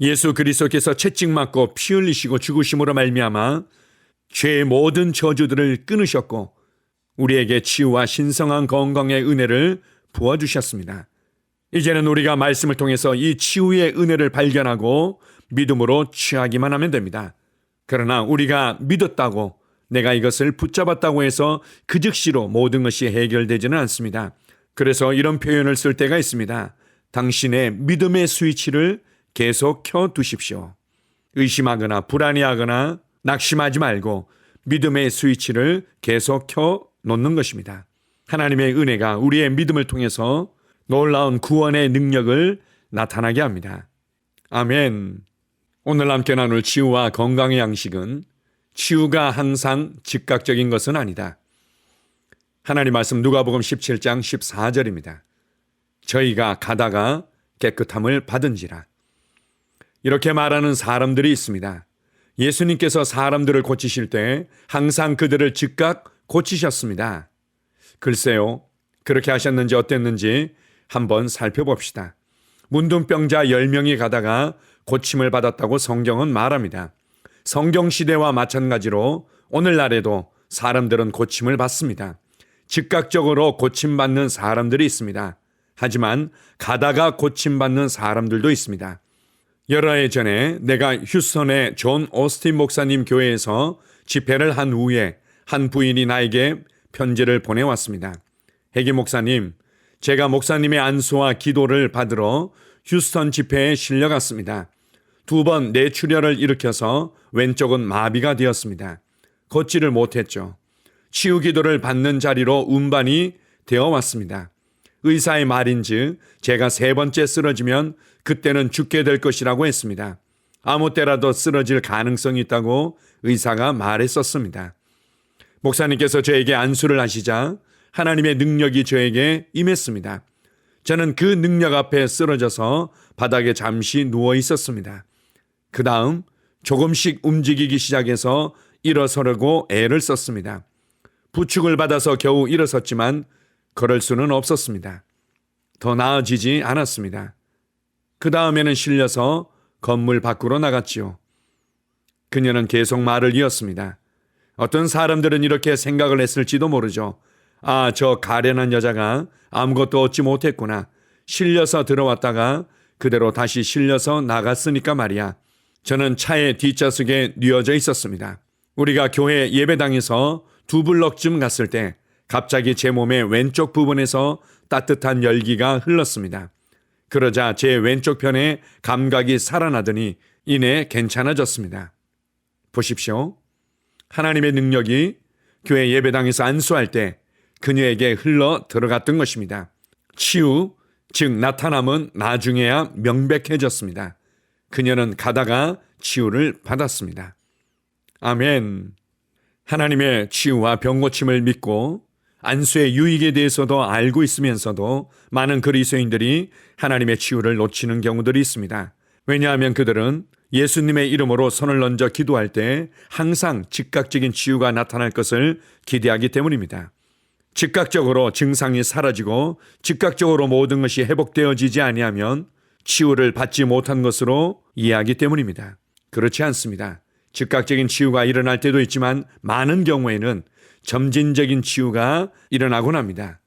예수 그리스도께서 채찍맞고 피 흘리시고 죽으심으로 말미암아 죄의 모든 저주들을 끊으셨고 우리에게 치유와 신성한 건강의 은혜를 부어주셨습니다. 이제는 우리가 말씀을 통해서 이 치유의 은혜를 발견하고 믿음으로 취하기만 하면 됩니다. 그러나 우리가 믿었다고 내가 이것을 붙잡았다고 해서 그 즉시로 모든 것이 해결되지는 않습니다. 그래서 이런 표현을 쓸 때가 있습니다. 당신의 믿음의 스위치를 계속 켜두십시오. 의심하거나 불안해하거나 낙심하지 말고 믿음의 스위치를 계속 켜놓는 것입니다. 하나님의 은혜가 우리의 믿음을 통해서 놀라운 구원의 능력을 나타나게 합니다. 아멘. 오늘 함께 나눌 치유와 건강의 양식은 치유가 항상 즉각적인 것은 아니다. 하나님 말씀 누가복음 17장 14절입니다. 저희가 가다가 깨끗함을 받은지라. 이렇게 말하는 사람들이 있습니다. 예수님께서 사람들을 고치실 때 항상 그들을 즉각 고치셨습니다. 글쎄요, 그렇게 하셨는지 어땠는지 한번 살펴봅시다. 문둥병자 10명이 가다가 고침을 받았다고 성경은 말합니다. 성경시대와 마찬가지로 오늘날에도 사람들은 고침을 받습니다. 즉각적으로 고침받는 사람들이 있습니다. 하지만 가다가 고침받는 사람들도 있습니다. 여러 해 전에 내가 휴스턴의 존 오스틴 목사님 교회에서 집회를 한 후에 한 부인이 나에게 편지를 보내왔습니다. 해기 목사님, 제가 목사님의 안수와 기도를 받으러 휴스턴 집회에 실려갔습니다. 2번 뇌출혈을 일으켜서 왼쪽은 마비가 되었습니다. 걷지를 못했죠. 치유 기도를 받는 자리로 운반이 되어 왔습니다. 의사의 말인즉 제가 3번째 쓰러지면 그때는 죽게 될 것이라고 했습니다. 아무 때라도 쓰러질 가능성이 있다고 의사가 말했었습니다. 목사님께서 저에게 안수를 하시자 하나님의 능력이 저에게 임했습니다. 저는 그 능력 앞에 쓰러져서 바닥에 잠시 누워 있었습니다. 그 다음 조금씩 움직이기 시작해서 일어서려고 애를 썼습니다. 부축을 받아서 겨우 일어섰지만 걸을 수는 없었습니다. 더 나아지지 않았습니다. 그 다음에는 실려서 건물 밖으로 나갔지요. 그녀는 계속 말을 이었습니다. 어떤 사람들은 이렇게 생각을 했을지도 모르죠. 아, 저 가련한 여자가 아무것도 얻지 못했구나. 실려서 들어왔다가 그대로 다시 실려서 나갔으니까 말이야. 저는 차의 뒷좌석에 뉘어져 있었습니다. 우리가 교회 예배당에서 2블럭쯤 갔을 때 갑자기 제 몸의 왼쪽 부분에서 따뜻한 열기가 흘렀습니다. 그러자 제 왼쪽 편에 감각이 살아나더니 이내 괜찮아졌습니다. 보십시오. 하나님의 능력이 교회 예배당에서 안수할 때 그녀에게 흘러 들어갔던 것입니다. 치유, 즉 나타남은 나중에야 명백해졌습니다. 그녀는 가다가 치유를 받았습니다. 아멘. 하나님의 치유와 병고침을 믿고 안수의 유익에 대해서도 알고 있으면서도 많은 그리스도인들이 하나님의 치유를 놓치는 경우들이 있습니다. 왜냐하면 그들은 예수님의 이름으로 손을 얹어 기도할 때 항상 즉각적인 치유가 나타날 것을 기대하기 때문입니다. 즉각적으로 증상이 사라지고 즉각적으로 모든 것이 회복되어지지 아니하면 치유를 받지 못한 것으로 이해하기 때문입니다. 그렇지 않습니다. 즉각적인 치유가 일어날 때도 있지만 많은 경우에는 점진적인 치유가 일어나곤 합니다.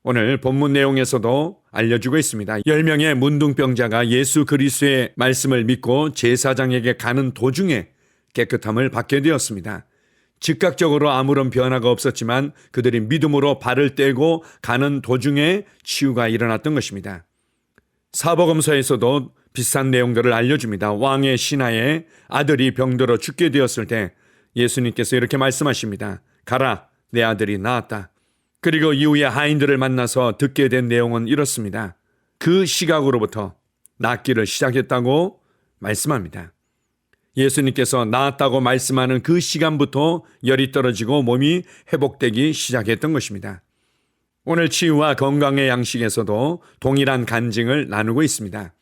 오늘 본문 내용에서도 알려주고 있습니다. 10명의 문둥병자가 예수 그리스도의 말씀을 믿고 제사장에게 가는 도중에 깨끗함을 받게 되었습니다. 즉각적으로 아무런 변화가 없었지만 그들이 믿음으로 발을 떼고 가는 도중에 치유가 일어났던 것입니다. 사복음서에서도 비슷한 내용들을 알려줍니다. 왕의 신하의 아들이 병들어 죽게 되었을 때 예수님께서 이렇게 말씀하십니다. 가라, 내 아들이 나았다. 그리고 이후에 하인들을 만나서 듣게 된 내용은 이렇습니다. 그 시각으로부터 낫기를 시작했다고 말씀합니다. 예수님께서 나았다고 말씀하는 그 시간부터 열이 떨어지고 몸이 회복되기 시작했던 것입니다. 오늘 치유와 건강의 양식에서도 동일한 간증을 나누고 있습니다.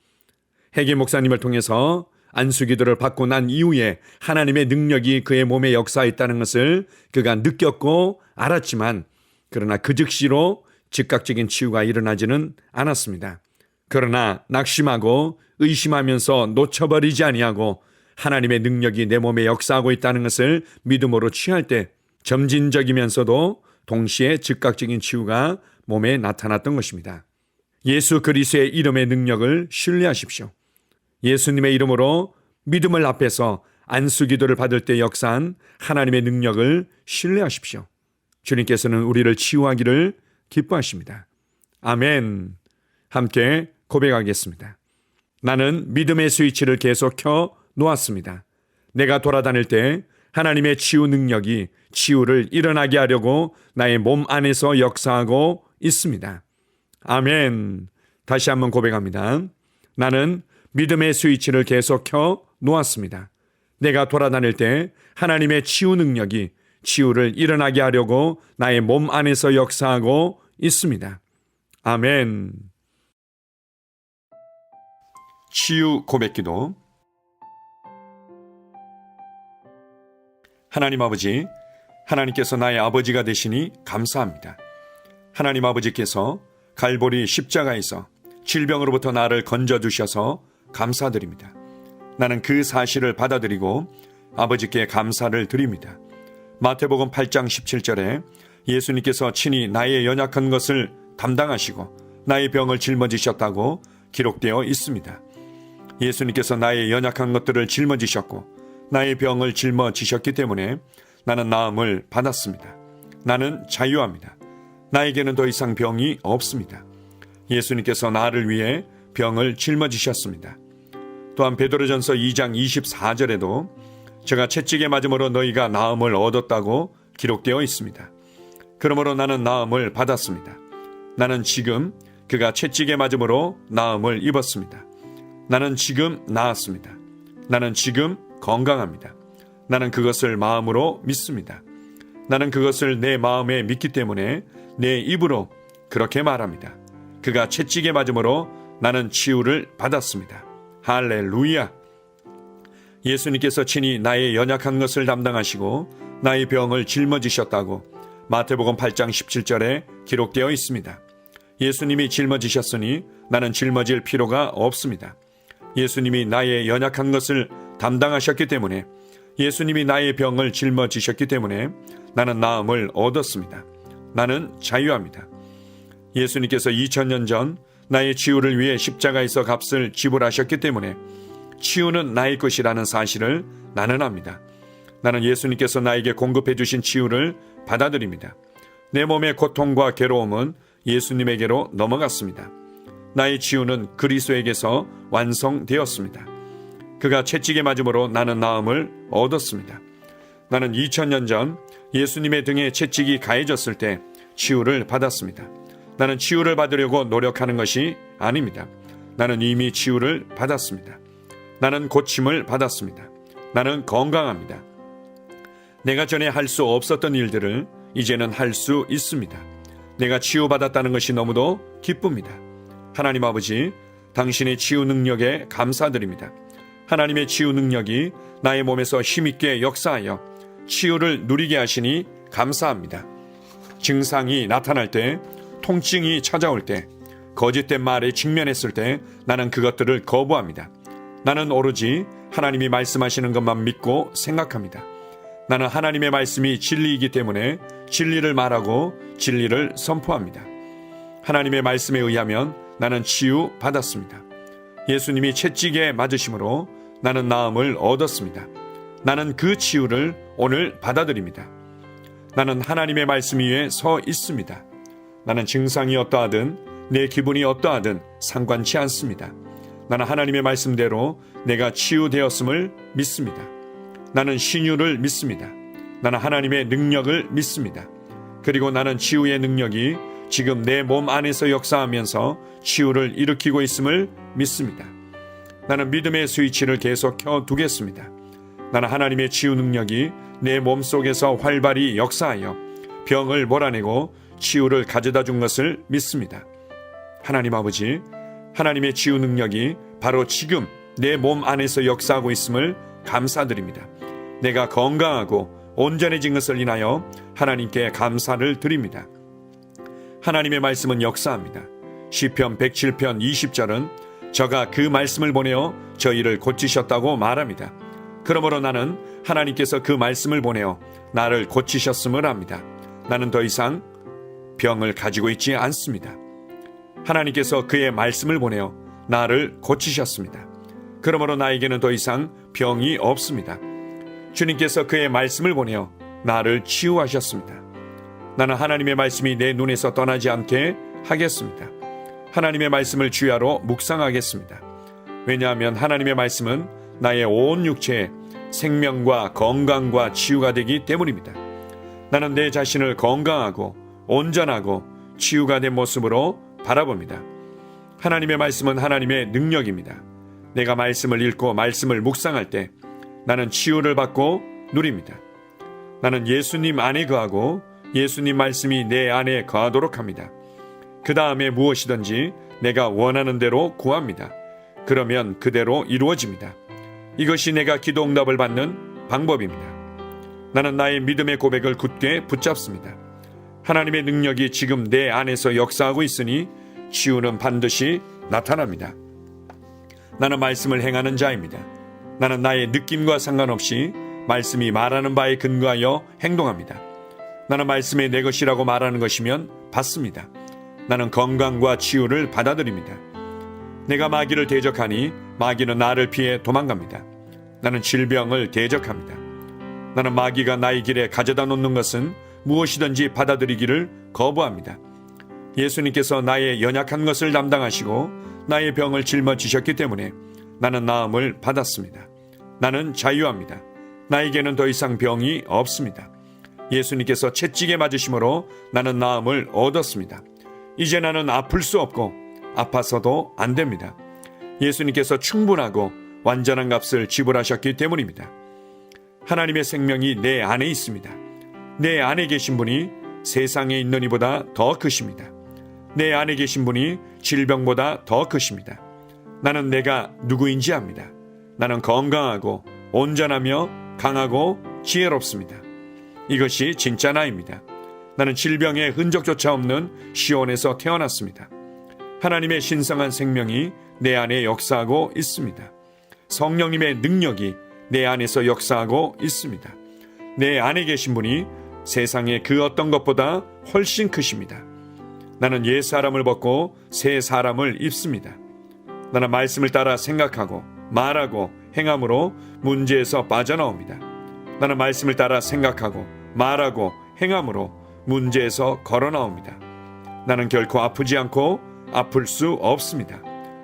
해기 목사님을 통해서 안수기도를 받고 난 이후에 하나님의 능력이 그의 몸에 역사했다는 것을 그가 느꼈고 알았지만 그러나 그 즉시로 즉각적인 치유가 일어나지는 않았습니다. 그러나 낙심하고 의심하면서 놓쳐버리지 아니하고 하나님의 능력이 내 몸에 역사하고 있다는 것을 믿음으로 취할 때 점진적이면서도 동시에 즉각적인 치유가 몸에 나타났던 것입니다. 예수 그리스도의 이름의 능력을 신뢰하십시오. 예수님의 이름으로 믿음을 합해서 안수기도를 받을 때 역사한 하나님의 능력을 신뢰하십시오. 주님께서는 우리를 치유하기를 기뻐하십니다. 아멘. 함께 고백하겠습니다. 나는 믿음의 스위치를 계속 켜 놓았습니다. 내가 돌아다닐 때 하나님의 치유 능력이 치유를 일어나게 하려고 나의 몸 안에서 역사하고 있습니다. 아멘. 다시 한번 고백합니다. 나는 믿음의 스위치를 계속 켜 놓았습니다. 내가 돌아다닐 때 하나님의 치유 능력이 치유를 일어나게 하려고 나의 몸 안에서 역사하고 있습니다. 아멘. 치유 고백기도. 하나님 아버지, 하나님께서 나의 아버지가 되시니 감사합니다. 하나님 아버지께서 갈보리 십자가에서 질병으로부터 나를 건져주셔서 감사드립니다. 나는 그 사실을 받아들이고 아버지께 감사를 드립니다. 마태복음 8장 17절에 예수님께서 친히 나의 연약한 것을 담당하시고 나의 병을 짊어지셨다고 기록되어 있습니다. 예수님께서 나의 연약한 것들을 짊어지셨고 나의 병을 짊어지셨기 때문에 나는 나음을 받았습니다. 나는 자유합니다. 나에게는 더 이상 병이 없습니다. 예수님께서 나를 위해 병을 짊어지셨습니다. 또한 베드로전서 2장 24절에도 제가 채찍에 맞음으로 너희가 나음을 얻었다고 기록되어 있습니다. 그러므로 나는 나음을 받았습니다. 나는 지금 그가 채찍에 맞음으로 나음을 입었습니다. 나는 지금 나았습니다. 나는 지금 건강합니다. 나는 그것을 마음으로 믿습니다. 나는 그것을 내 마음에 믿기 때문에 내 입으로 그렇게 말합니다. 그가 채찍에 맞음으로 나는 치유를 받았습니다. 할렐루야! 예수님께서 친히 나의 연약한 것을 담당하시고 나의 병을 짊어지셨다고 마태복음 8장 17절에 기록되어 있습니다. 예수님이 짊어지셨으니 나는 짊어질 필요가 없습니다. 예수님이 나의 연약한 것을 담당하셨기 때문에, 예수님이 나의 병을 짊어지셨기 때문에 나는 나음을 얻었습니다. 나는 자유합니다. 예수님께서 2000년 전 나의 치유를 위해 십자가에서 값을 지불하셨기 때문에 치유는 나의 것이라는 사실을 나는 압니다. 나는 예수님께서 나에게 공급해 주신 치유를 받아들입니다. 내 몸의 고통과 괴로움은 예수님에게로 넘어갔습니다. 나의 치유는 그리스도에게서 완성되었습니다. 그가 채찍에 맞음으로 나는 나음을 얻었습니다. 나는 2000년 전 예수님의 등에 채찍이 가해졌을 때 치유를 받았습니다. 나는 치유를 받으려고 노력하는 것이 아닙니다. 나는 이미 치유를 받았습니다. 나는 고침을 받았습니다. 나는 건강합니다. 내가 전에 할 수 없었던 일들을 이제는 할 수 있습니다. 내가 치유받았다는 것이 너무도 기쁩니다. 하나님 아버지, 당신의 치유 능력에 감사드립니다. 하나님의 치유 능력이 나의 몸에서 힘있게 역사하여 치유를 누리게 하시니 감사합니다. 증상이 나타날 때, 통증이 찾아올 때, 거짓된 말에 직면했을 때 나는 그것들을 거부합니다. 나는 오로지 하나님이 말씀하시는 것만 믿고 생각합니다. 나는 하나님의 말씀이 진리이기 때문에 진리를 말하고 진리를 선포합니다. 하나님의 말씀에 의하면 나는 치유 받았습니다. 예수님이 채찍에 맞으심으로 나는 나음을 얻었습니다. 나는 그 치유를 오늘 받아들입니다. 나는 하나님의 말씀 위에 서 있습니다. 나는 증상이 어떠하든 내 기분이 어떠하든 상관치 않습니다. 나는 하나님의 말씀대로 내가 치유되었음을 믿습니다. 나는 신유를 믿습니다. 나는 하나님의 능력을 믿습니다. 그리고 나는 치유의 능력이 지금 내 몸 안에서 역사하면서 치유를 일으키고 있음을 믿습니다. 나는 믿음의 스위치를 계속 켜두겠습니다. 나는 하나님의 치유 능력이 내 몸 속에서 활발히 역사하여 병을 몰아내고 치유를 가져다 준 것을 믿습니다. 하나님 아버지, 하나님의 치유 능력이 바로 지금 내 몸 안에서 역사하고 있음을 감사드립니다. 내가 건강하고 온전해진 것을 인하여 하나님께 감사를 드립니다. 하나님의 말씀은 역사합니다. 시편 107편 20절은 저가 그 말씀을 보내어 저희를 고치셨다고 말합니다. 그러므로 나는 하나님께서 그 말씀을 보내어 나를 고치셨음을 압니다. 나는 더 이상 병을 가지고 있지 않습니다. 하나님께서 그의 말씀을 보내어 나를 고치셨습니다. 그러므로 나에게는 더 이상 병이 없습니다. 주님께서 그의 말씀을 보내어 나를 치유하셨습니다. 나는 하나님의 말씀이 내 눈에서 떠나지 않게 하겠습니다. 하나님의 말씀을 주야로 묵상하겠습니다. 왜냐하면 하나님의 말씀은 나의 온 육체에 생명과 건강과 치유가 되기 때문입니다. 나는 내 자신을 건강하고 온전하고 치유가 된 모습으로 바라봅니다. 하나님의 말씀은 하나님의 능력입니다. 내가 말씀을 읽고 말씀을 묵상할 때 나는 치유를 받고 누립니다. 나는 예수님 안에 거하고 예수님 말씀이 내 안에 거하도록 합니다. 그 다음에 무엇이든지 내가 원하는 대로 구합니다. 그러면 그대로 이루어집니다. 이것이 내가 기도 응답을 받는 방법입니다. 나는 나의 믿음의 고백을 굳게 붙잡습니다. 하나님의 능력이 지금 내 안에서 역사하고 있으니 치유는 반드시 나타납니다. 나는 말씀을 행하는 자입니다. 나는 나의 느낌과 상관없이 말씀이 말하는 바에 근거하여 행동합니다. 나는 말씀이 내 것이라고 말하는 것이면 받습니다. 나는 건강과 치유를 받아들입니다. 내가 마귀를 대적하니 마귀는 나를 피해 도망갑니다. 나는 질병을 대적합니다. 나는 마귀가 나의 길에 가져다 놓는 것은 무엇이든지 받아들이기를 거부합니다. 예수님께서 나의 연약한 것을 담당하시고 나의 병을 짊어지셨기 때문에 나는 나음을 받았습니다. 나는 자유합니다. 나에게는 더 이상 병이 없습니다. 예수님께서 채찍에 맞으심으로 나는 나음을 얻었습니다. 이제 나는 아플 수 없고 아파서도 안 됩니다. 예수님께서 충분하고 완전한 값을 지불하셨기 때문입니다. 하나님의 생명이 내 안에 있습니다. 내 안에 계신 분이 세상에 있는 이보다 더 크십니다. 내 안에 계신 분이 질병보다 더 크십니다. 나는 내가 누구인지 압니다. 나는 건강하고 온전하며 강하고 지혜롭습니다. 이것이 진짜 나입니다. 나는 질병의 흔적조차 없는 시온에서 태어났습니다. 하나님의 신성한 생명이 내 안에 역사하고 있습니다. 성령님의 능력이 내 안에서 역사하고 있습니다. 내 안에 계신 분이 세상의 그 어떤 것보다 훨씬 크십니다. 나는 옛 사람을 벗고 새 사람을 입습니다. 나는 말씀을 따라 생각하고 말하고 행함으로 문제에서 빠져나옵니다. 나는 말씀을 따라 생각하고 말하고 행함으로 문제에서 걸어나옵니다. 나는 결코 아프지 않고 아플 수 없습니다.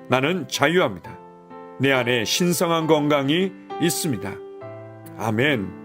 나는 자유합니다. 내 안에 신성한 건강이 있습니다. 아멘.